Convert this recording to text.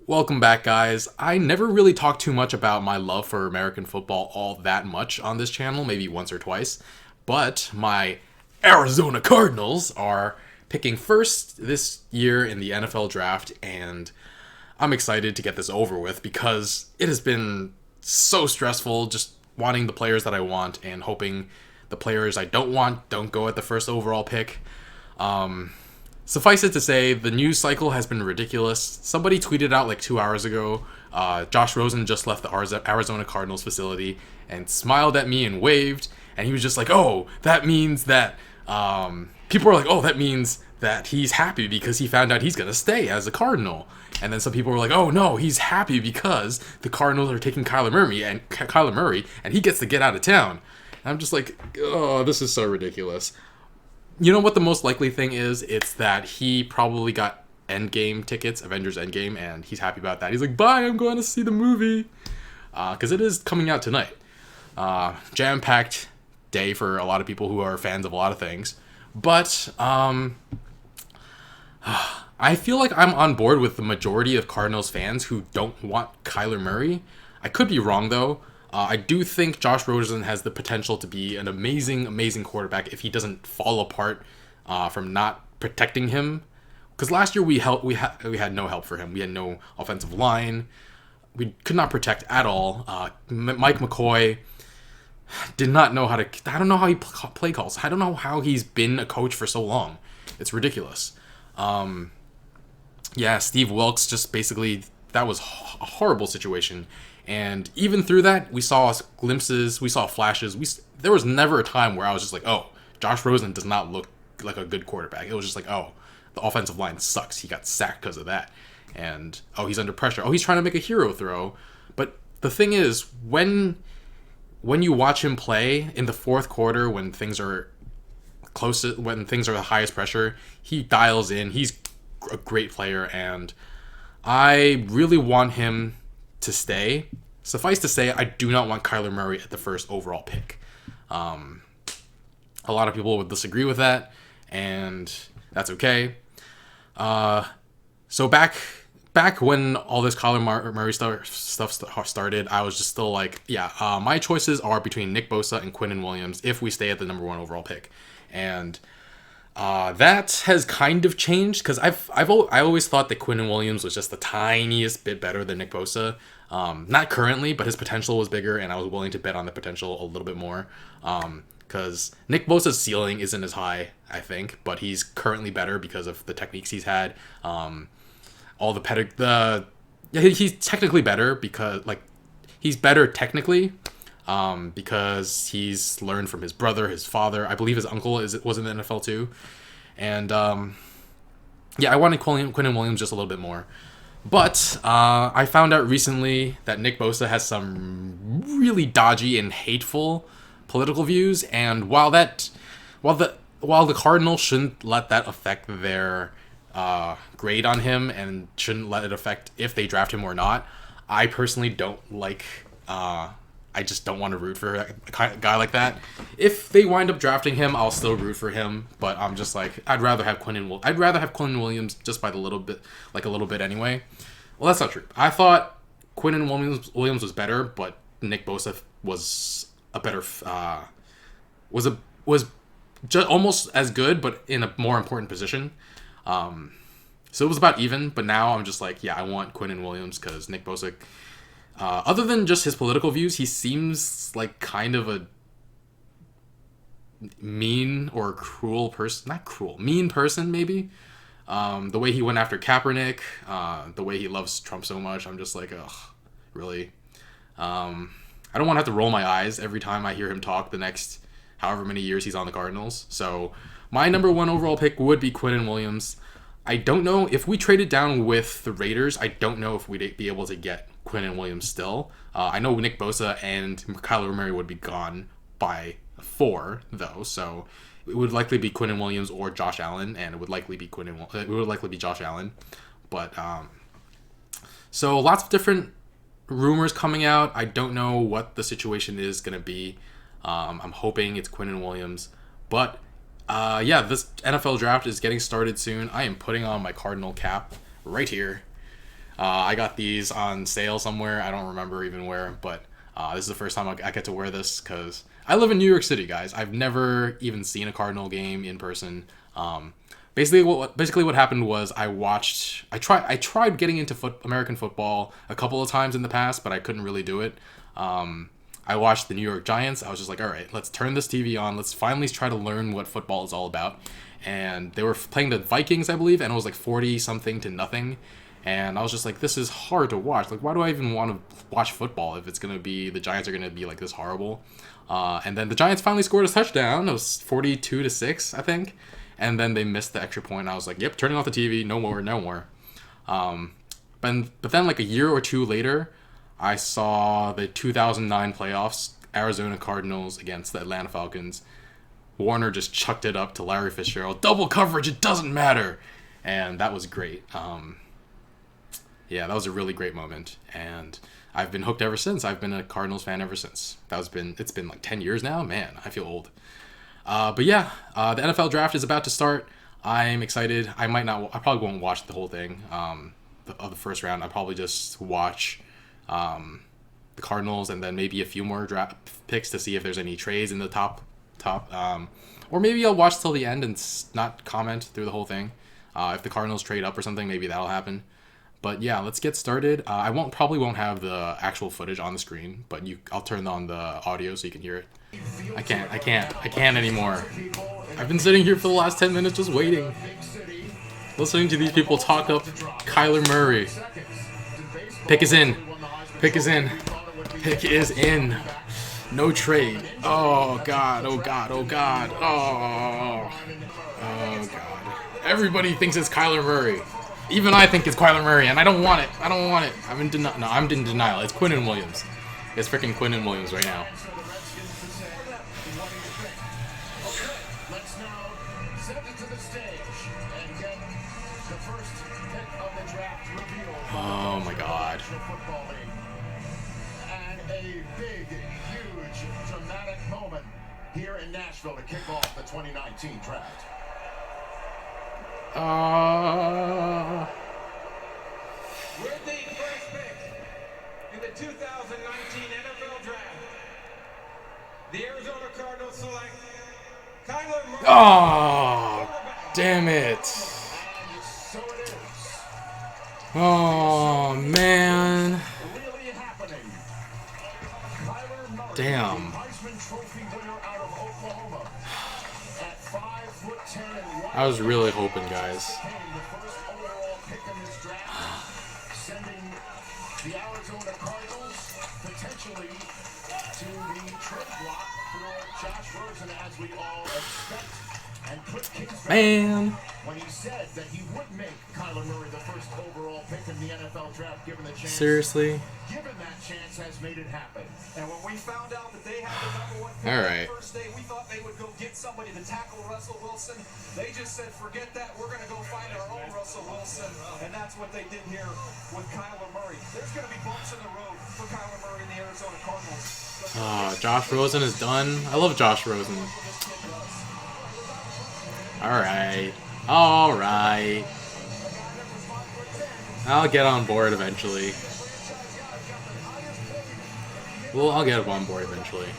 Welcome back, guys. I never really talk too much about my love for American football all that much on this channel, maybe once or twice. But my Arizona Cardinals are picking first this year in the NFL draft, and I'm excited to get this over with because it has been so stressful just wanting the players that I want and hoping the players I don't want don't go at the first overall pick. Suffice it to say, the news cycle has been ridiculous. Somebody tweeted out like 2 hours ago, Josh Rosen just left the Arizona Cardinals facility and smiled at me and waved. And he was just like, oh, that means that, people were like, oh, that means that he's happy because he found out he's going to stay as a Cardinal. And then some people were like, oh, no, he's happy because the Cardinals are taking Kyler Murray and he gets to get out of town. And I'm just like, oh, this is so ridiculous. You know what the most likely thing is? It's that he probably got Endgame tickets, Avengers Endgame, and he's happy about that. He's like, bye, I'm going to see the movie. Because it is coming out tonight. Jam-packed day for a lot of people who are fans of a lot of things. But I feel like I'm on board with the majority of Cardinals fans who don't want Kyler Murray. I could be wrong, though. I do think Josh Rosen has the potential to be an amazing, amazing quarterback if he doesn't fall apart from not protecting him. Because last year we had no help for him. We had no offensive line. We could not protect at all. Mike McCoy did not know how to. I don't know how he play calls. I don't know how he's been a coach for so long. It's ridiculous. Steve Wilkes just basically, that was a horrible situation. And even through that, we saw glimpses, we saw flashes. There was never a time where I was just like, oh, Josh Rosen does not look like a good quarterback. It was just like, oh, the offensive line sucks. He got sacked because of that. And, oh, he's under pressure. Oh, he's trying to make a hero throw. But the thing is, when you watch him play in the fourth quarter, when things are when things are the highest pressure, he dials in. He's a great player, and I really want him to stay. Suffice to say, I do not want Kyler Murray at the first overall pick. A lot of people would disagree with that, and that's okay. So back when all this Kyler Murray stuff started, I was just still like, my choices are between Nick Bosa and Quinnen Williams if we stay at the number 1 overall pick. And that has kind of changed because I always thought that Quinnen Williams was just the tiniest bit better than Nick Bosa. Not currently, but his potential was bigger, and I was willing to bet on the potential a little bit more. Because Nick Bosa's ceiling isn't as high, I think, but he's currently better because of the techniques he's had. He's technically better because he's better technically. Because he's learned from his brother, his father. I believe his uncle was in the NFL too. And I wanted Quinnen Williams just a little bit more. But I found out recently that Nick Bosa has some really dodgy and hateful political views. And while the Cardinals shouldn't let that affect their grade on him and shouldn't let it affect if they draft him or not, I personally don't like. I just don't want to root for a guy like that. If they wind up drafting him, I'll still root for him. But I'm just like, I'd rather have Quinnen Williams just by a little bit anyway. Well, that's not true. I thought Quinnen Williams was better, but Nick Bosa was a better, was just almost as good, but in a more important position. So it was about even. But now I'm just like, I want Quinnen Williams because Nick Bosa. Other than just his political views, he seems like kind of a mean or cruel person. Not cruel, mean person, maybe. The way he went after Kaepernick, the way he loves Trump so much, I'm just like, ugh, really? I don't want to have to roll my eyes every time I hear him talk the next however many years he's on the Cardinals. So my number 1 overall pick would be Quinnen Williams. I don't know if we traded down with the Raiders. I don't know if we'd be able to get Quinnen Williams still. I know Nick Bosa and Kyler Murray would be gone by 4, though. So it would likely be Quinnen Williams or Josh Allen, and it would likely be Josh Allen. But so lots of different rumors coming out. I don't know what the situation is going to be. I'm hoping it's Quinnen Williams, but this NFL draft is getting started soon. I am putting on my Cardinal cap right here. I got these on sale somewhere. I don't remember even where, but this is the first time I get to wear this because I live in New York City, guys. I've never even seen a Cardinal game in person. Basically what happened was I tried getting into American football a couple of times in the past, but I couldn't really do it. I watched the New York Giants. I was just like, all right, let's turn this TV on. Let's finally try to learn what football is all about. And they were playing the Vikings, I believe, and it was like 40 something to nothing. And I was just like, this is hard to watch. Like, why do I even want to watch football if it's going to be, the Giants are going to be like this horrible? And then the Giants finally scored a touchdown. It was 42-6, I think. And then they missed the extra point. I was like, yep, turning off the TV. No more, no more. But then like a year or two later, I saw the 2009 playoffs, Arizona Cardinals against the Atlanta Falcons. Warner just chucked it up to Larry Fitzgerald. Double coverage, it doesn't matter. And that was great. Yeah, that was a really great moment. And I've been hooked ever since. I've been a Cardinals fan ever since. It's been like 10 years now. Man, I feel old. But yeah, the NFL draft is about to start. I'm excited. I probably won't watch the whole thing of the first round. I'll probably just watch the Cardinals and then maybe a few more draft picks to see if there's any trades in the top. Or maybe I'll watch till the end and not comment through the whole thing. If the Cardinals trade up or something, maybe that'll happen. But yeah, let's get started. I probably won't have the actual footage on the screen, but I'll turn on the audio so you can hear it. I can't anymore. I've been sitting here for the last 10 minutes just waiting. Listening to these people talk up Kyler Murray. Pick is in. Pick is in. Pick is in. No trade. Oh god, oh god, oh god. Oh god. Everybody thinks it's Kyler Murray. Even I think it's Kyler Murray, and I don't want it. I don't want it. I'm in denial. No, I'm in denial. It's Quinnen Williams. It's freaking Quinnen Williams right now. Oh my god. And a big, huge, dramatic moment here in Nashville to kick off the 2019 draft. With the first pick in the 2019 NFL Draft, the Arizona Cardinals select Kyler Murray. Oh, damn it. So it is. Oh, man. Really happening. Kyler Murray, Damn. Heisman Trophy winner out of Oklahoma. At 5'10" and I was really hoping, guys. became the first overall pick in this draft, sending the Arizona Cardinals potentially to the trade block for Josh Rosen, as we all expect. And Cliff Kingsbury, Man. when he said that he would make Kyler Murray the first overall pick in the NFL draft, given the chance. Seriously? Given that chance has made it happen. And when we found out that they had the number one pick All on right. the first day, we thought they would go get somebody to tackle Russell Wilson. They just said, forget that. We're going to go find our own Russell Wilson. And that's what they did here with Kyler Murray. There's going to be bumps in the road for Kyler Murray and the Arizona Cardinals. Josh Rosen is done. I love Josh Rosen. Alright. Alright. I'll get on board eventually. Well, I'll get on board eventually.